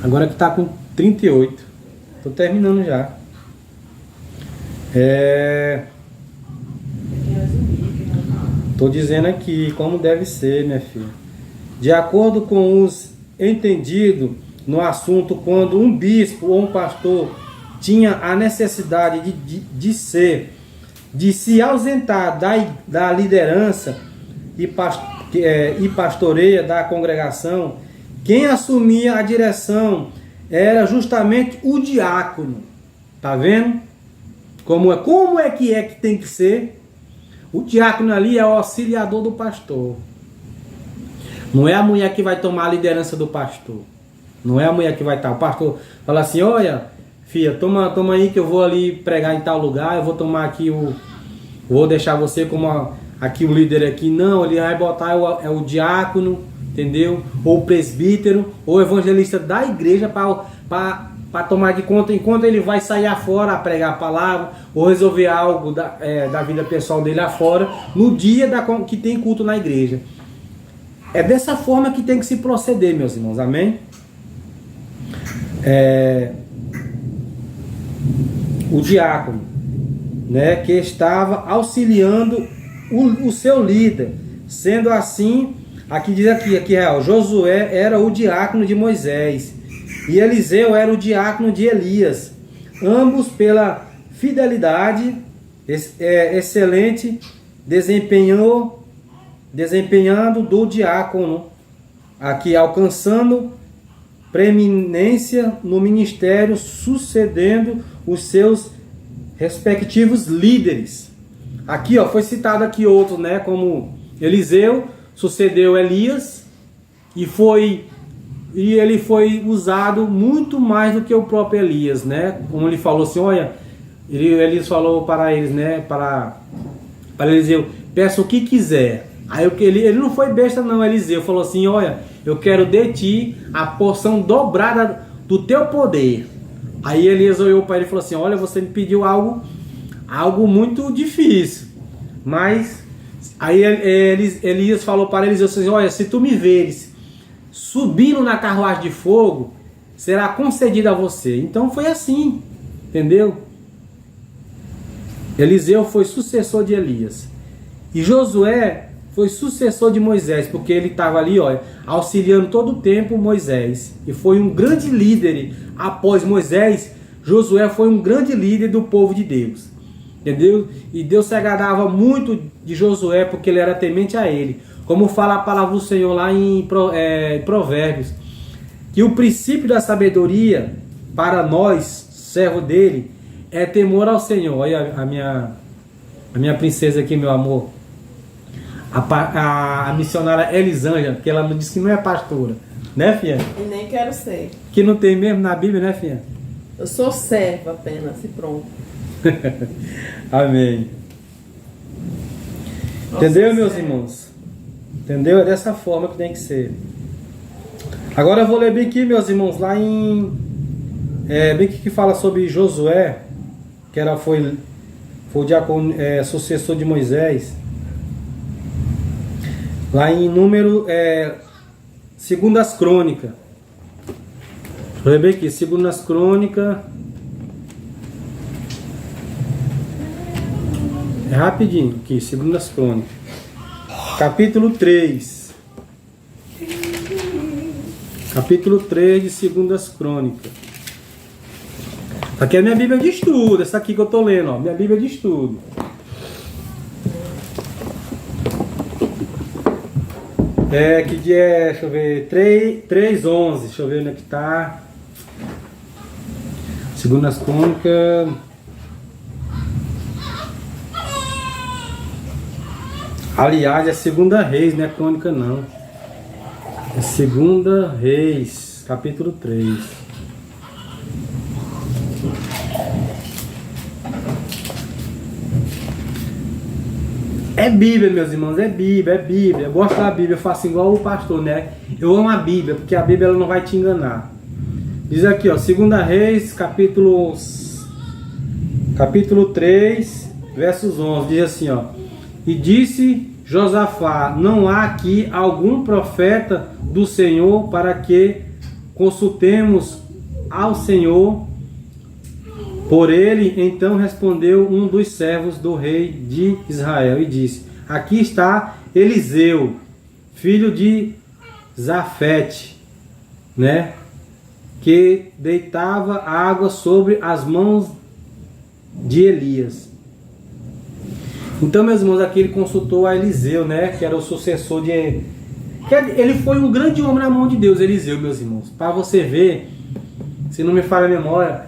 Agora que está com 38. Estou terminando já. Estou dizendo aqui como deve ser, minha filha. De acordo com os entendidos no assunto, quando um bispo ou um pastor tinha a necessidade de se ausentar da liderança e pastoreia da congregação, quem assumia a direção era justamente o diácono. Tá vendo? Como é que tem que ser? O diácono ali é o auxiliador do pastor. Não é a mulher que vai tomar a liderança do pastor. Não é a mulher que vai estar. O pastor fala assim: olha, filha, toma aí que eu vou ali pregar em tal lugar, eu vou tomar aqui vou deixar você como aqui o líder aqui. Não, ele vai botar o diácono, entendeu? Ou o presbítero, ou o evangelista da igreja para tomar de conta enquanto ele vai sair afora a pregar a palavra ou resolver algo da vida pessoal dele afora, no dia que tem culto na igreja. É dessa forma que tem que se proceder, meus irmãos, amém? O diácono, né, que estava auxiliando o seu líder. Sendo assim, aqui diz Josué era o diácono de Moisés e Eliseu era o diácono de Elias, ambos pela fidelidade excelente desempenhando do diácono, aqui alcançando preeminência no ministério, sucedendo os seus respectivos líderes. Aqui, ó, foi citado aqui outros, né, como Eliseu sucedeu Elias e ele foi usado muito mais do que o próprio Elias, né? Como ele falou assim, olha, Elias falou para eles, né, para Eliseu, peça o que quiser. Aí ele não foi besta não, Eliseu falou assim, olha, eu quero de ti a porção dobrada do teu poder. Aí Elias olhou para ele e falou assim, olha, você me pediu algo muito difícil. Mas aí Elias falou para Eliseu assim, olha, se tu me veres subindo na carruagem de fogo, será concedido a você. Então foi assim, entendeu? Eliseu foi sucessor de Elias. E Josué foi sucessor de Moisés, porque ele estava ali, olha, auxiliando todo o tempo Moisés. E foi um grande líder. Após Moisés, Josué foi um grande líder do povo de Deus. Entendeu? E Deus se agradava muito de Josué, porque ele era temente a ele. Como fala a palavra do Senhor lá em Provérbios, que o princípio da sabedoria para nós, servo dele, é temor ao Senhor. Olha a minha princesa aqui, meu amor. A missionária Elisângela, que ela disse que não é pastora, né, filha? E nem quero ser. Que não tem mesmo na Bíblia, né, filha? Eu sou serva apenas e pronto. Amém. Entendeu, meus irmãos? Entendeu? É dessa forma que tem que ser. Agora eu vou ler bem aqui, meus irmãos, lá em... bem que fala sobre Josué, que foi o diácono, sucessor de Moisés. Lá em número... Segundas Crônicas. Deixa eu ler bem aqui. Segundas Crônicas... É rapidinho aqui, Segundas Crônicas. Capítulo 3. Capítulo 3 de Segundas Crônicas. Aqui é a minha Bíblia de estudo, essa aqui que eu tô lendo, ó, minha Bíblia de estudo. Que dia é, deixa eu ver, 3:11, deixa eu ver onde é que tá. Segundas Crônicas. Aliás, é Segunda Reis, não é Crônica não. É Segunda Reis, capítulo 3. É Bíblia, meus irmãos, é Bíblia, é Bíblia. Eu gosto da Bíblia, eu faço igual o pastor, né? Eu amo a Bíblia, porque a Bíblia ela não vai te enganar. Diz aqui, ó, Segunda Reis, capítulo 3, versos 11, diz assim, ó. E disse Josafá, não há aqui algum profeta do Senhor para que consultemos ao Senhor por ele? Então respondeu um dos servos do rei de Israel e disse, aqui está Eliseu, filho de Zafete, né, que deitava água sobre as mãos de Elias. Então, meus irmãos, aqui ele consultou a Eliseu, né, que era o sucessor de... Ele foi um grande homem na mão de Deus, Eliseu, meus irmãos. Para você ver, se não me falha a memória,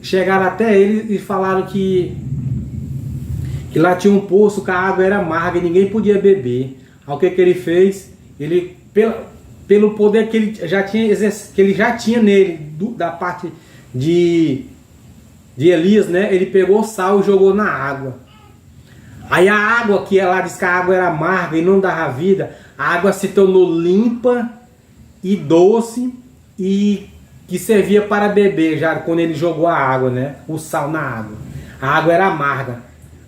chegaram até ele e falaram que lá tinha um poço que a água era amarga e ninguém podia beber. Aí o que ele fez? Ele, pelo poder que ele já tinha nele, da parte de Elias, né, ele pegou sal e jogou na água. Aí a água, que ela disse que a água era amarga e não dava vida, a água se tornou limpa e doce e que servia para beber já quando ele jogou a água, né? O sal na água. A água era amarga.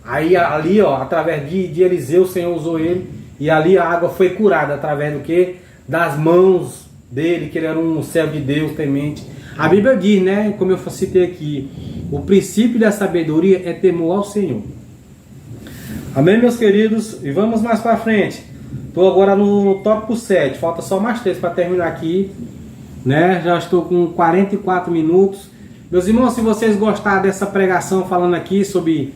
Aí ali, ó, através de Eliseu, o Senhor usou ele e ali a água foi curada através do que? Das mãos dele, que ele era um servo de Deus temente. A Bíblia diz, né? Como eu citei aqui, o princípio da sabedoria é temor ao Senhor. Amém, meus queridos? E vamos mais para frente. Estou agora no tópico 7. Falta só mais 3 para terminar aqui, né? Já estou com 44 minutos. Meus irmãos, se vocês gostaram dessa pregação falando aqui sobre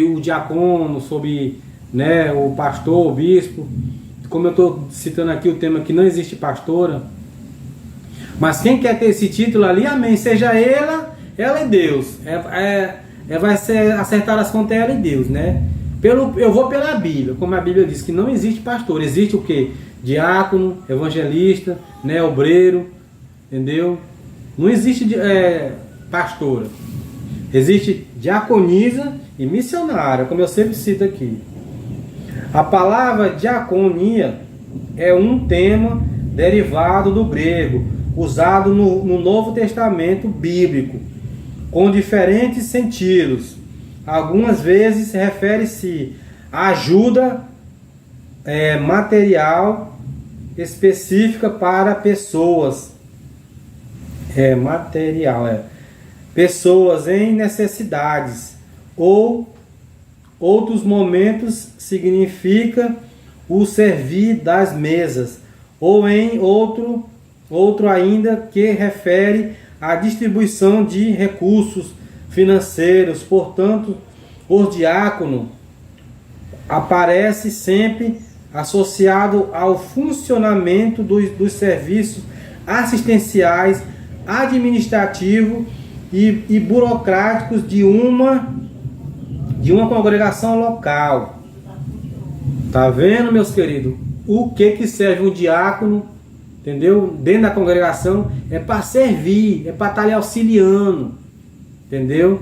o diácono, sobre, né, o pastor, o bispo, como eu estou citando aqui o tema que não existe pastora, mas quem quer ter esse título ali, amém, seja ela é Deus, vai ser acertar as contas em Deus, né? Eu vou pela Bíblia, como a Bíblia diz que não existe pastor, existe o quê? Diácono, evangelista, né? Obreiro, entendeu? Não existe pastora, existe diaconisa e missionária, como eu sempre cito aqui. A palavra diaconia é um tema derivado do grego, usado no Novo Testamento bíblico, com diferentes sentidos. Algumas vezes refere-se a ajuda material específica para pessoas. Pessoas em necessidades. Ou outros momentos significa o servir das mesas. Ou em outro ainda que refere à distribuição de recursos financeiros. Portanto, o diácono aparece sempre associado ao funcionamento dos serviços assistenciais, administrativos e burocráticos de uma congregação local. Tá vendo, meus queridos? O que serve um diácono, entendeu? Dentro da congregação é para servir, é para estar ali auxiliando, entendeu?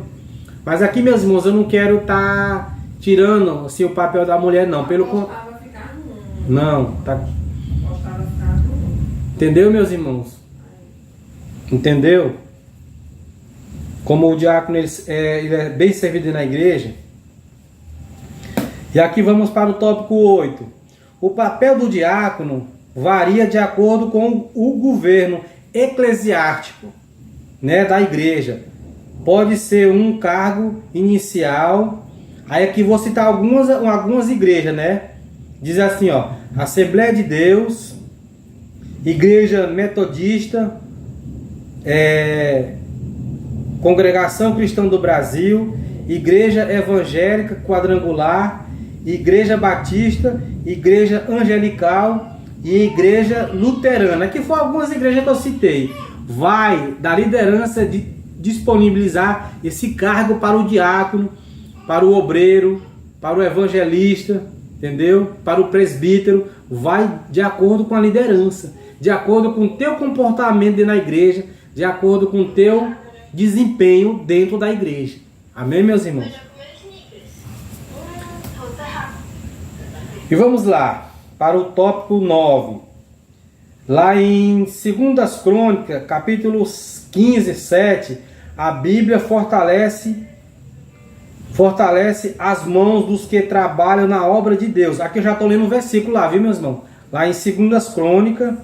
Mas aqui, meus irmãos, eu não quero estar tirando assim, o papel da mulher, não. Pelo contrário. Não, tá. Entendeu, meus irmãos? Entendeu? Como o diácono ele é bem servido na igreja. E aqui vamos para o tópico 8. O papel do diácono varia de acordo com o governo eclesiástico, né, da igreja. Pode ser um cargo inicial. Aí aqui vou citar algumas igrejas, né? Diz assim, ó: Assembleia de Deus, Igreja Metodista, Congregação Cristã do Brasil, Igreja Evangélica Quadrangular, Igreja Batista, Igreja Angelical e Igreja Luterana. Aqui foram algumas igrejas que eu citei. Vai da liderança de disponibilizar esse cargo para o diácono, para o obreiro, para o evangelista, entendeu? Para o presbítero. Vai de acordo com a liderança, de acordo com o teu comportamento dentro da igreja, de acordo com o teu desempenho dentro da igreja. Amém, meus irmãos? E vamos lá, para o tópico 9. Lá em 2 Crônicas, capítulo 15, 7, a Bíblia fortalece as mãos dos que trabalham na obra de Deus. Aqui eu já estou lendo um versículo lá, viu, meus irmãos? Lá em 2 Crônicas,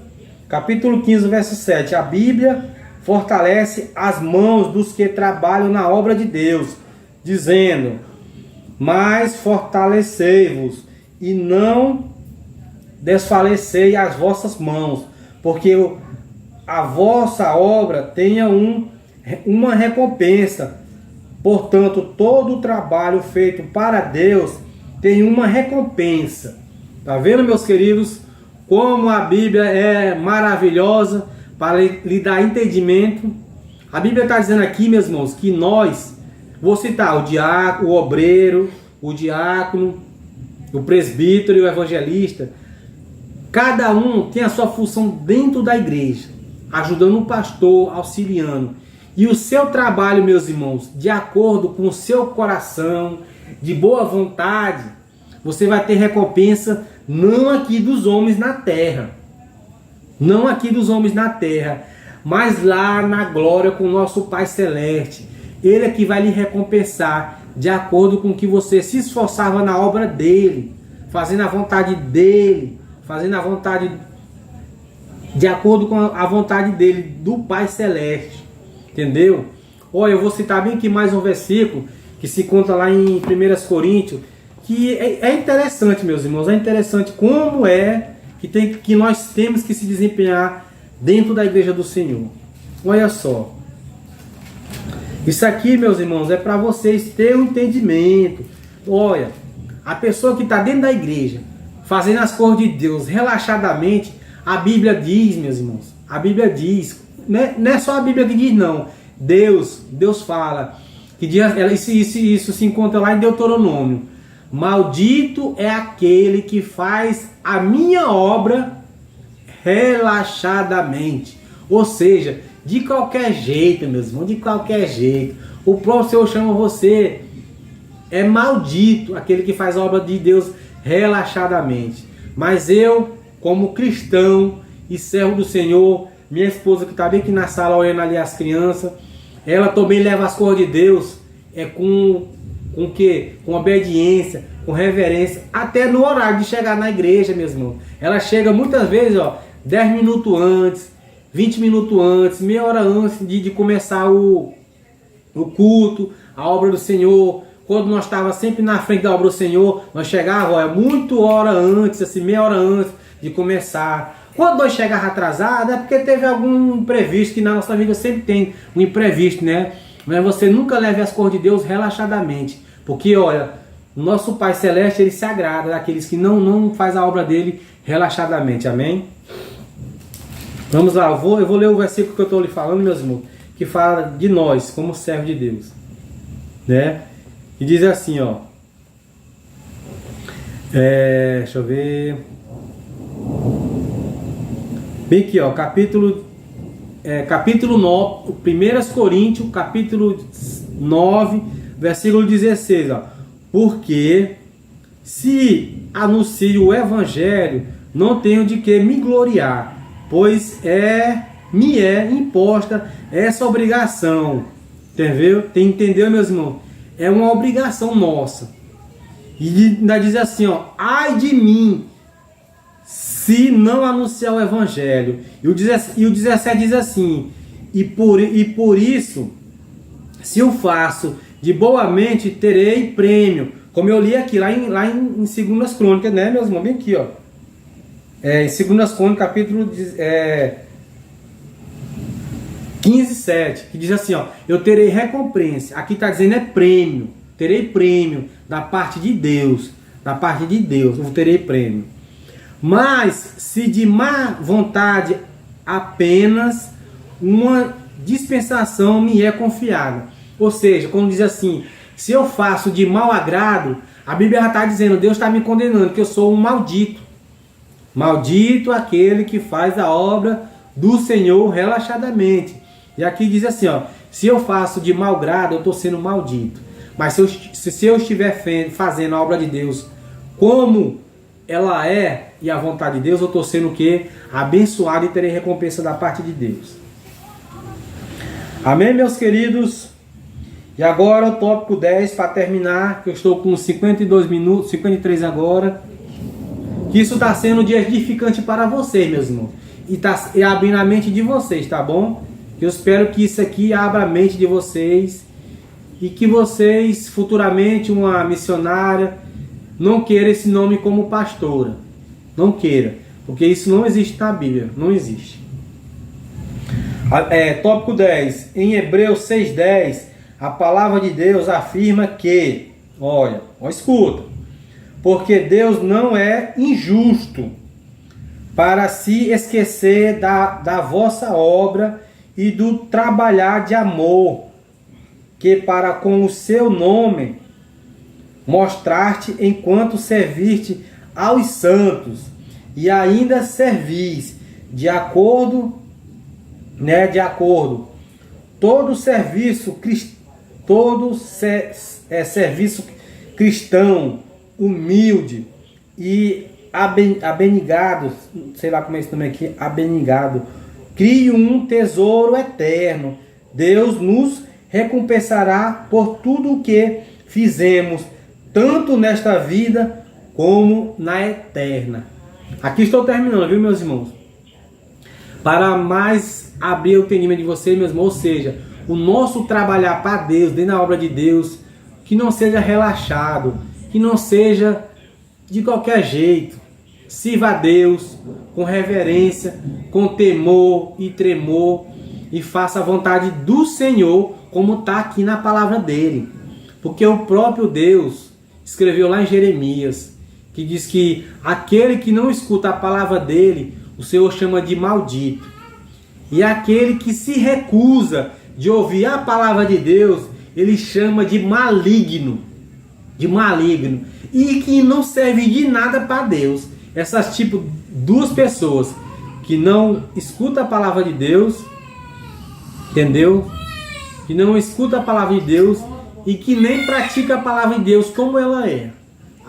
capítulo 15, verso 7. A Bíblia fortalece as mãos dos que trabalham na obra de Deus, dizendo: mas fortalecei-vos e não desfalecei as vossas mãos, porque a vossa obra tenha uma recompensa. Portanto, todo o trabalho feito para Deus tem uma recompensa. Tá vendo, meus queridos, como a Bíblia é maravilhosa para lhe dar entendimento? A Bíblia está dizendo aqui, meus irmãos, que nós, vou citar o diácono, o obreiro, o diácono, o presbítero e o evangelista, cada um tem a sua função dentro da igreja, ajudando o pastor, auxiliando. E o seu trabalho, meus irmãos, de acordo com o seu coração, de boa vontade, você vai ter recompensa não aqui dos homens na terra. Não aqui dos homens na terra, mas lá na glória com o nosso Pai Celeste. Ele é que vai lhe recompensar de acordo com que você se esforçava na obra dele, fazendo a vontade dele, fazendo a vontade de acordo com a vontade dele, do Pai Celeste. Entendeu? Olha, eu vou citar bem aqui mais um versículo que se conta lá em 1 Coríntios, que é interessante, meus irmãos, é interessante como que nós temos que se desempenhar dentro da igreja do Senhor. Olha só. Isso aqui, meus irmãos, é para vocês terem um entendimento. Olha, a pessoa que está dentro da igreja, fazendo as coisas de Deus relaxadamente, a Bíblia diz, meus irmãos, a Bíblia diz, não é só a Bíblia que diz, não. Deus fala: que diz, isso se encontra lá em Deuteronômio. Maldito é aquele que faz a minha obra relaxadamente. Ou seja, de qualquer jeito, meus irmãos, de qualquer jeito. O próprio Senhor chama você, é maldito aquele que faz a obra de Deus relaxadamente. Mas eu, como cristão e servo do Senhor, minha esposa que está bem aqui na sala olhando ali as crianças, ela também leva as coisas de Deus com quê? Com obediência, com reverência, até no horário de chegar na igreja, meus irmãos. Ela chega muitas vezes, 10 minutos antes, 20 minutos antes, meia hora antes de começar o culto, a obra do Senhor. Quando nós estávamos sempre na frente da obra do Senhor, nós chegávamos muito hora antes, assim, meia hora antes de começar. Quando nós chegávamos atrasados, é porque teve algum imprevisto, que na nossa vida sempre tem um imprevisto, né? Mas você nunca leve as coisas de Deus relaxadamente. Porque, olha, o nosso Pai Celeste, Ele se agrada daqueles que não faz a obra dele relaxadamente. Amém? Vamos lá, eu vou ler o versículo que eu estou lhe falando, meus irmãos, que fala de nós, como servo de Deus. Né? E diz assim, deixa eu ver. Bem aqui, capítulo 9, 1 Coríntios, capítulo 9, versículo 16, porque se anuncio o evangelho, não tenho de que me gloriar, pois me é imposta essa obrigação. Entendeu, meus irmãos? É uma obrigação nossa. E ainda diz assim, ai de mim, se não anunciar o evangelho. E o 17 diz assim, e por isso, se eu faço de boa mente, terei prêmio. Como eu li aqui, lá em 2 Crônicas, né, meus irmãos? Bem aqui, em 2 Crônicas, capítulo 15, 7, que diz assim, eu terei recompensa. Aqui está dizendo prêmio. Terei prêmio da parte de Deus. Da parte de Deus, eu terei prêmio. Mas se de má vontade apenas uma dispensação me é confiada. Ou seja, quando diz assim, se eu faço de mau agrado, a Bíblia já está dizendo, Deus está me condenando, que eu sou um maldito. Maldito aquele que faz a obra do Senhor relaxadamente. E aqui diz assim, se eu faço de mau grado, eu estou sendo maldito. Mas se eu estiver fazendo a obra de Deus como ela é e a vontade de Deus, eu estou sendo o quê? Abençoado e terei recompensa da parte de Deus. Amém, meus queridos? E agora o tópico 10, para terminar, que eu estou com 52 minutos, 53 agora. Que isso está sendo de edificante para vocês, meus irmãos. E está abrindo a mente de vocês, tá bom? Eu espero que isso aqui abra a mente de vocês. E que vocês, futuramente, uma missionária, não queira esse nome como pastora. Não queira. Porque isso não existe na Bíblia. Não existe. Tópico 10. Em Hebreus 6:10, a palavra de Deus afirma que, escuta. Porque Deus não é injusto para se esquecer da vossa obra e do trabalhar de amor, que para com o seu nome mostraste enquanto serviste aos santos, e ainda servis de acordo todo serviço cristão, humilde e abnegado, sei lá como é esse nome aqui, abnegado, crie um tesouro eterno. Deus nos recompensará por tudo o que fizemos, tanto nesta vida como na eterna. Aqui estou terminando, viu, meus irmãos? Para mais abrir o entendimento de vocês, meus irmãos, ou seja, o nosso trabalhar para Deus, dentro da obra de Deus, que não seja relaxado, que não seja de qualquer jeito. Sirva a Deus com reverência, com temor e tremor, e faça a vontade do Senhor, como está aqui na palavra dele. Porque o próprio Deus escreveu lá em Jeremias, que diz que aquele que não escuta a palavra dele, o Senhor chama de maldito. E aquele que se recusa de ouvir a palavra de Deus, ele chama de maligno, e que não serve de nada para Deus. Essas tipo duas pessoas que não escuta a palavra de Deus, entendeu? Que não escuta a palavra de Deus e que nem pratica a palavra de Deus como ela é.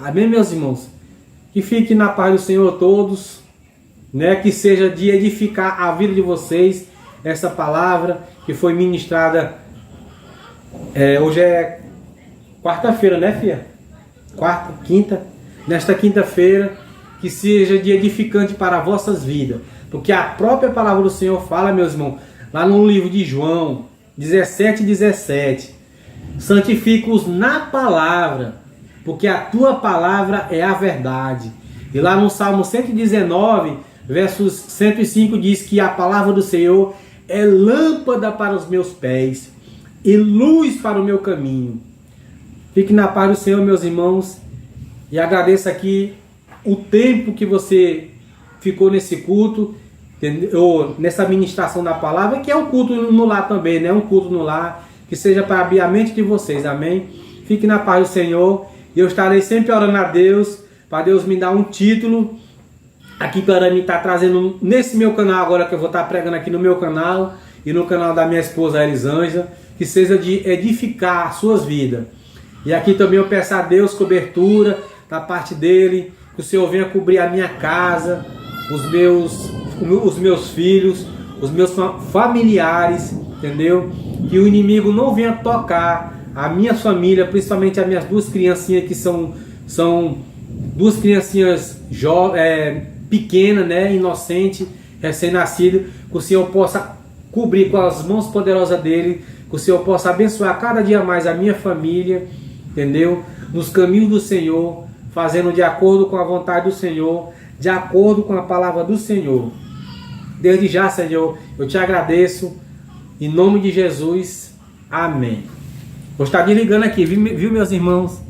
Amém, meus irmãos? Que fique na paz do Senhor todos, né? Que seja de edificar a vida de vocês essa palavra que foi ministrada. Hoje é quarta-feira, né, filha? Quarta, quinta. Nesta quinta-feira, que seja de edificante para as vossas vidas. Porque a própria palavra do Senhor fala, meus irmãos, lá no livro de João 17:17. Santifica-os na palavra, porque a tua palavra é a verdade. E lá no Salmo 119, versos 105, diz que a palavra do Senhor é lâmpada para os meus pés e luz para o meu caminho. Fique na paz do Senhor, meus irmãos, e agradeço aqui o tempo que você ficou nesse culto, ou nessa ministração da palavra, que é um culto no lar também, né? Um culto no lar, que seja para abrir a mente de vocês, amém? Fique na paz do Senhor, e eu estarei sempre orando a Deus, para Deus me dar um título, aqui que o Arani está trazendo nesse meu canal agora, que eu vou estar pregando aqui no meu canal, e no canal da minha esposa Elisângela, que seja de edificar as suas vidas. E aqui também eu peço a Deus cobertura da parte dele, que o Senhor venha cobrir a minha casa, os meus filhos, os meus familiares, entendeu? Que o inimigo não venha tocar a minha família, principalmente as minhas duas criancinhas, que são duas criancinhas pequenas, né? Inocentes, recém-nascidas, que o Senhor possa cobrir com as mãos poderosas dele, que o Senhor possa abençoar cada dia mais a minha família, entendeu? Nos caminhos do Senhor, fazendo de acordo com a vontade do Senhor, de acordo com a palavra do Senhor. Desde já, Senhor, eu te agradeço, em nome de Jesus, amém. Vou estar desligando aqui, viu, meus irmãos?